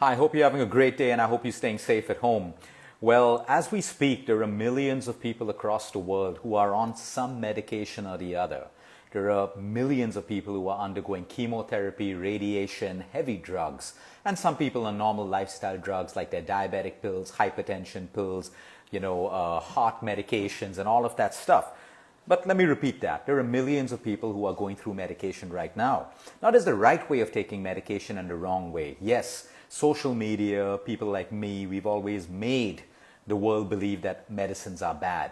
Hi, I hope you're having a great day and I hope you're staying safe at home. Well, as we speak, there are millions of people across the world who are on some medication or the other. There are millions of people who are undergoing chemotherapy, radiation, heavy drugs, and some people on normal lifestyle drugs like their diabetic pills, hypertension pills, heart medications and all of that stuff. But let me repeat that. There are millions of people who are going through medication right now. Now, there's the right way of taking medication and the wrong way. Yes, social media, people like me, we've always made the world believe that medicines are bad.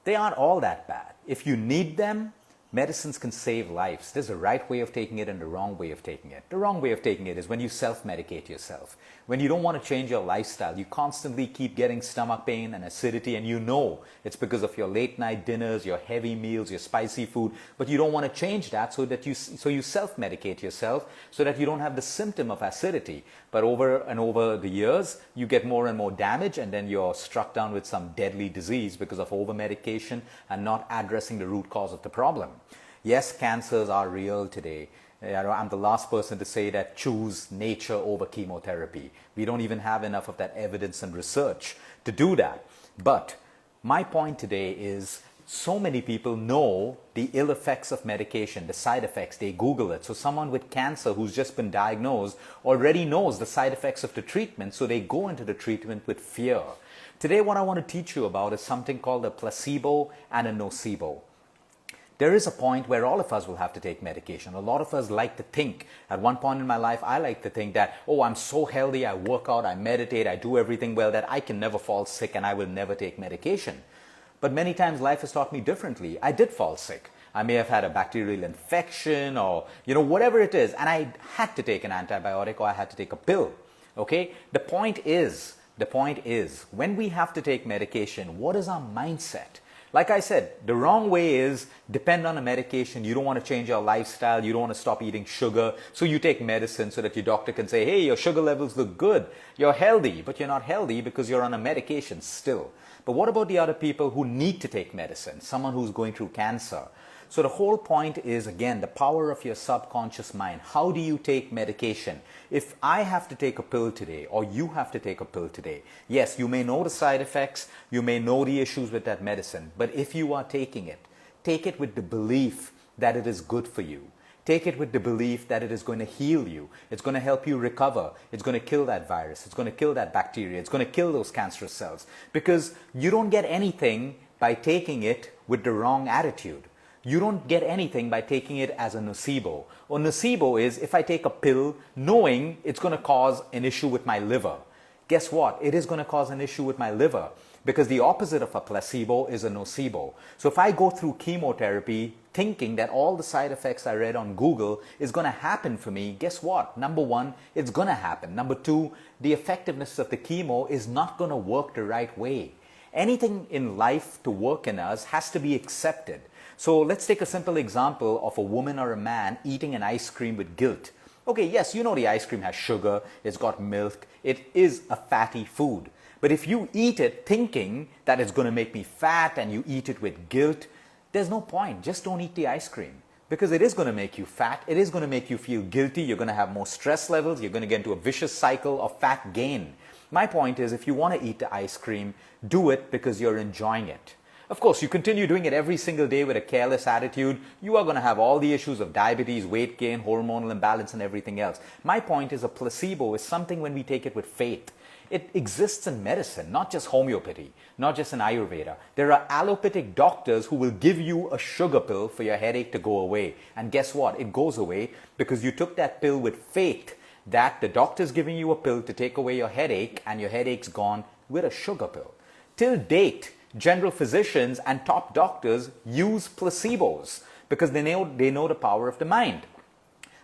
They aren't all that bad. If you need them, medicines can save lives. There's a right way of taking it and the wrong way of taking it. The wrong way of taking it is when you self-medicate yourself. When you don't want to change your lifestyle, you constantly keep getting stomach pain and acidity, and you know it's because of your late night dinners, your heavy meals, your spicy food, but you don't want to change that, so you self-medicate yourself so that you don't have the symptom of acidity. But over the years, you get more and more damage, and then you're struck down with some deadly disease because of over-medication and not addressing the root cause of the problem. Yes, cancers are real today. I'm the last person to say that choose nature over chemotherapy. We don't even have enough of that evidence and research to do that. But my point today is so many people know the ill effects of medication, the side effects. They Google it. So someone with cancer who's just been diagnosed already knows the side effects of the treatment, so they go into the treatment with fear. Today, what I want to teach you about is something called a placebo and a nocebo. There is a point where all of us will have to take medication. A lot of us like to think, at one point in my life, I like to think that, oh, I'm so healthy, I work out, I meditate, I do everything well, that I can never fall sick and I will never take medication. But many times life has taught me differently. I did fall sick. I may have had a bacterial infection or, whatever it is, and I had to take an antibiotic or I had to take a pill. Okay? The point is, when we have to take medication, what is our mindset? Like I said, the wrong way is depend on a medication. You don't want to change your lifestyle. You don't want to stop eating sugar. So you take medicine so that your doctor can say, hey, your sugar levels look good. You're healthy, but you're not healthy because you're on a medication still. But what about the other people who need to take medicine? Someone who's going through cancer. So the whole point is, again, the power of your subconscious mind. How do you take medication? If I have to take a pill today, or you have to take a pill today, yes, you may know the side effects, you may know the issues with that medicine, but if you are taking it, take it with the belief that it is good for you. Take it with the belief that it is going to heal you. It's going to help you recover. It's going to kill that virus. It's going to kill that bacteria. It's going to kill those cancerous cells. Because you don't get anything by taking it with the wrong attitude. You don't get anything by taking it as a nocebo. Or nocebo is if I take a pill knowing it's going to cause an issue with my liver. Guess what? It is going to cause an issue with my liver, because the opposite of a placebo is a nocebo. So if I go through chemotherapy thinking that all the side effects I read on Google is going to happen for me, guess what? Number one, it's going to happen. Number two, the effectiveness of the chemo is not going to work the right way. Anything in life to work in us has to be accepted. So let's take a simple example of a woman or a man eating an ice cream with guilt. Okay, yes, you know the ice cream has sugar, it's got milk, it is a fatty food. But if you eat it thinking that it's going to make me fat and you eat it with guilt, there's no point. Just don't eat the ice cream. Because it is going to make you fat, it is going to make you feel guilty, you're going to have more stress levels, you're going to get into a vicious cycle of fat gain. My point is, if you want to eat the ice cream, do it because you're enjoying it. Of course, you continue doing it every single day with a careless attitude, you are going to have all the issues of diabetes, weight gain, hormonal imbalance, and everything else. My point is, a placebo is something when we take it with faith. It exists in medicine, not just homeopathy, not just in Ayurveda. There are allopathic doctors who will give you a sugar pill for your headache to go away. And guess what? It goes away because you took that pill with faith that the doctor's giving you a pill to take away your headache, and your headache's gone with a sugar pill. Till date, general physicians and top doctors use placebos because they know the power of the mind.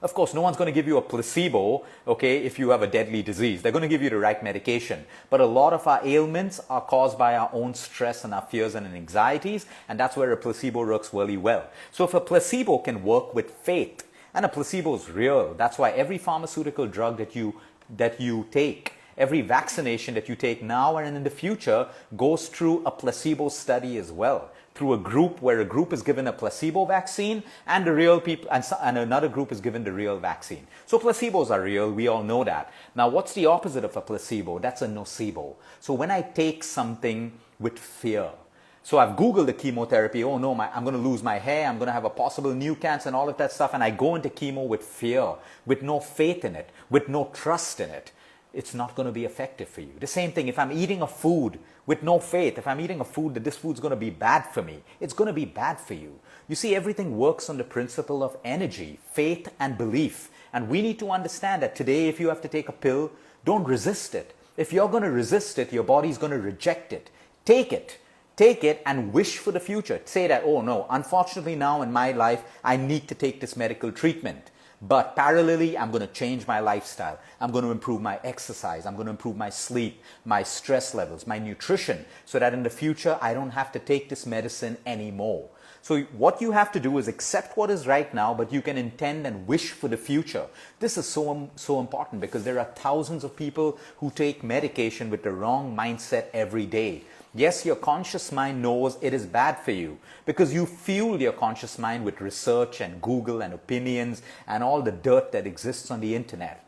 Of course, no one's going to give you a placebo, okay, if you have a deadly disease. They're going to give you the right medication. But a lot of our ailments are caused by our own stress and our fears and anxieties, and that's where a placebo works really well. So if a placebo can work with faith, and a placebo is real, that's why every pharmaceutical drug that you take, every vaccination that you take now and in the future goes through a placebo study as well. through a group where a group is given a placebo vaccine and the real people, and another group is given the real vaccine. So placebos are real, we all know that. Now what's the opposite of a placebo? That's a nocebo. So when I take something with fear, so I've Googled the chemotherapy, oh no, I'm going to lose my hair, I'm going to have a possible new cancer and all of that stuff, and I go into chemo with fear, with no faith in it, with no trust in it. It's not going to be effective for you. The same thing, if I'm eating a food with no faith, if I'm eating a food that this food's going to be bad for me, it's going to be bad for you. You see, everything works on the principle of energy, faith and belief. And we need to understand that today, if you have to take a pill, don't resist it. If you're going to resist it, your body's going to reject it. Take it. Take it and wish for the future. Say that, oh no, unfortunately now in my life, I need to take this medical treatment. But parallelly, I'm going to change my lifestyle. I'm going to improve my exercise. I'm going to improve my sleep, my stress levels, my nutrition, so that in the future, I don't have to take this medicine anymore. So what you have to do is accept what is right now, but you can intend and wish for the future. This is so important because there are thousands of people who take medication with the wrong mindset every day. Yes, your conscious mind knows it is bad for you because you fuel your conscious mind with research and Google and opinions and all the dirt that exists on the internet.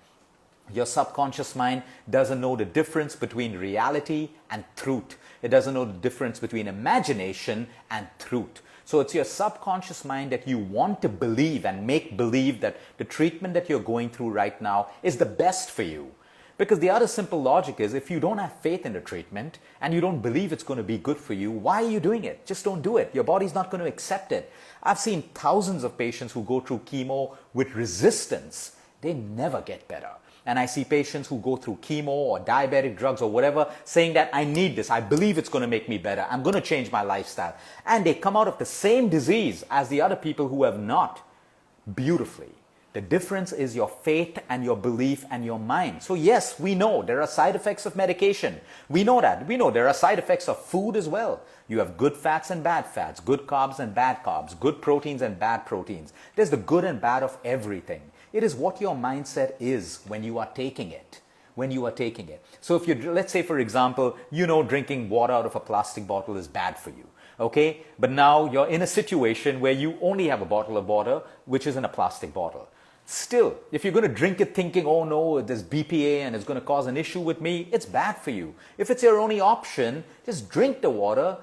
Your subconscious mind doesn't know the difference between reality and truth. It doesn't know the difference between imagination and truth. So it's your subconscious mind that you want to believe and make believe that the treatment that you're going through right now is the best for you. Because the other simple logic is, if you don't have faith in the treatment and you don't believe it's going to be good for you, why are you doing it? Just don't do it. Your body's not going to accept it. I've seen thousands of patients who go through chemo with resistance. They never get better. And I see patients who go through chemo or diabetic drugs or whatever saying that I need this. I believe it's going to make me better. I'm going to change my lifestyle. And they come out of the same disease as the other people who have not, beautifully. The difference is your faith and your belief and your mind. So yes, we know there are side effects of medication. We know that. We know there are side effects of food as well. You have good fats and bad fats, good carbs and bad carbs, good proteins and bad proteins. There's the good and bad of everything. It is what your mindset is when you are taking it. When you are taking it. So if you, let's say for example, you know drinking water out of a plastic bottle is bad for you. Okay? But now you're in a situation where you only have a bottle of water which is in a plastic bottle. Still, if you're going to drink it thinking, oh no, there's BPA and it's going to cause an issue with me, it's bad for you. If it's your only option, just drink the water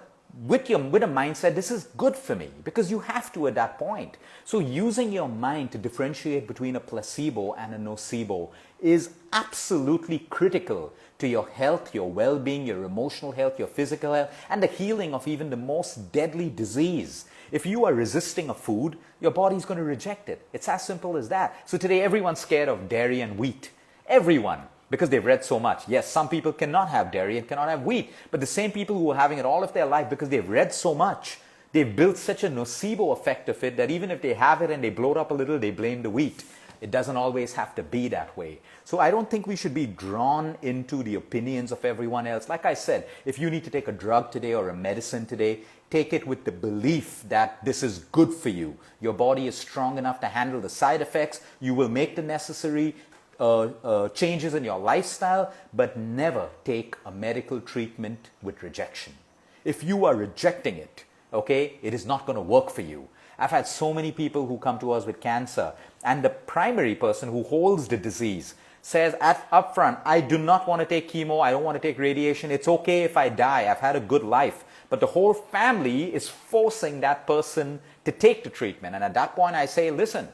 with a mindset, this is good for me, because you have to at that point. So using your mind to differentiate between a placebo and a nocebo is absolutely critical to your health, your well-being, your emotional health, your physical health, and the healing of even the most deadly disease. If you are resisting a food, your body's going to reject it. It's as simple as that. So today everyone's scared of dairy and wheat. Everyone. Because they've read so much. Yes, some people cannot have dairy and cannot have wheat. But the same people who are having it all of their life because they've read so much, they've built such a nocebo effect of it that even if they have it and they blow it up a little, they blame the wheat. It doesn't always have to be that way. So I don't think we should be drawn into the opinions of everyone else. Like I said, if you need to take a drug today or a medicine today, take it with the belief that this is good for you. Your body is strong enough to handle the side effects. You will make the necessary changes in your lifestyle, but never take a medical treatment with rejection. If you are rejecting it, okay, it is not going to work for you. I've had so many people who come to us with cancer, and the primary person who holds the disease says up front, I do not want to take chemo, I don't want to take radiation, it's okay if I die, I've had a good life. But the whole family is forcing that person to take the treatment. And at that point I say, listen,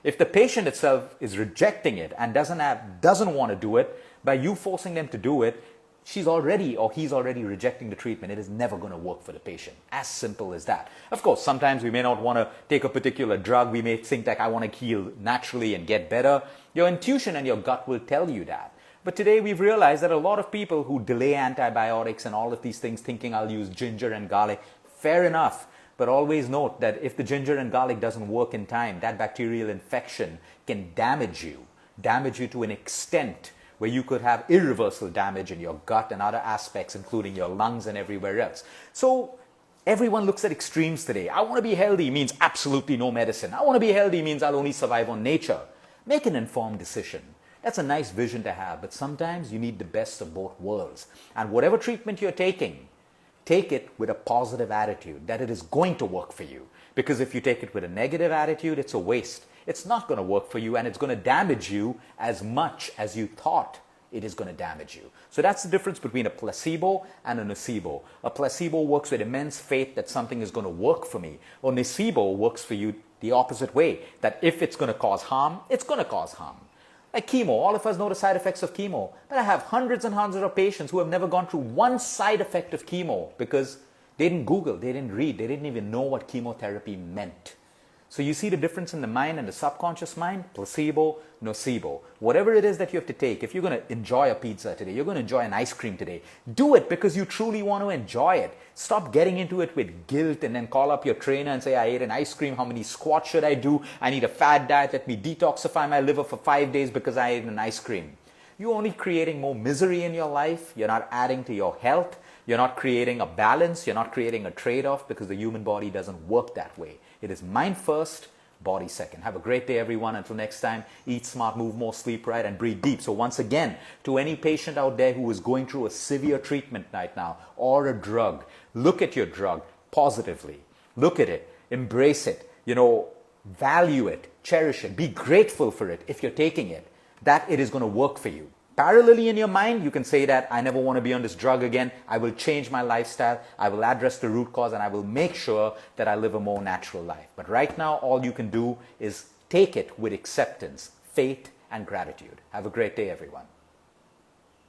if the patient itself is rejecting it and doesn't want to do it, by you forcing them to do it, she's already or he's already rejecting the treatment. It is never going to work for the patient. As simple as that. Of course, sometimes we may not want to take a particular drug. We may think that I want to heal naturally and get better. Your intuition and your gut will tell you that. But today we've realized that a lot of people who delay antibiotics and all of these things thinking I'll use ginger and garlic, fair enough. But always note that if the ginger and garlic doesn't work in time, that bacterial infection can damage you to an extent where you could have irreversible damage in your gut and other aspects, including your lungs and everywhere else. So everyone looks at extremes today. I want to be healthy means absolutely no medicine. I want to be healthy means I'll only survive on nature. Make an informed decision. That's a nice vision to have, but sometimes you need the best of both worlds. And whatever treatment you're taking, take it with a positive attitude that it is going to work for you. Because if you take it with a negative attitude, it's a waste. It's not going to work for you, and it's going to damage you as much as you thought it is going to damage you. So that's the difference between a placebo and a nocebo. A placebo works with immense faith that something is going to work for me. Or nocebo works for you the opposite way, that if it's going to cause harm, it's going to cause harm. Like chemo, all of us know the side effects of chemo. But I have hundreds and hundreds of patients who have never gone through one side effect of chemo because they didn't Google, they didn't read, they didn't even know what chemotherapy meant. So you see the difference in the mind and the subconscious mind? Placebo, nocebo. Whatever it is that you have to take, if you're going to enjoy a pizza today, you're going to enjoy an ice cream today, do it because you truly want to enjoy it. Stop getting into it with guilt and then call up your trainer and say, I ate an ice cream, how many squats should I do? I need a fad diet, let me detoxify my liver for 5 days because I ate an ice cream. You're only creating more misery in your life. You're not adding to your health. You're not creating a balance. You're not creating a trade-off because the human body doesn't work that way. It is mind first, body second. Have a great day, everyone. Until next time, eat smart, move more, sleep right, and breathe deep. So once again, to any patient out there who is going through a severe treatment right now or a drug, look at your drug positively. Look at it. Embrace it. Value it. Cherish it. Be grateful for it if you're taking it, that it is going to work for you. Parallelly in your mind, you can say that I never want to be on this drug again. I will change my lifestyle. I will address the root cause and I will make sure that I live a more natural life. But right now, all you can do is take it with acceptance, faith, and gratitude. Have a great day, everyone.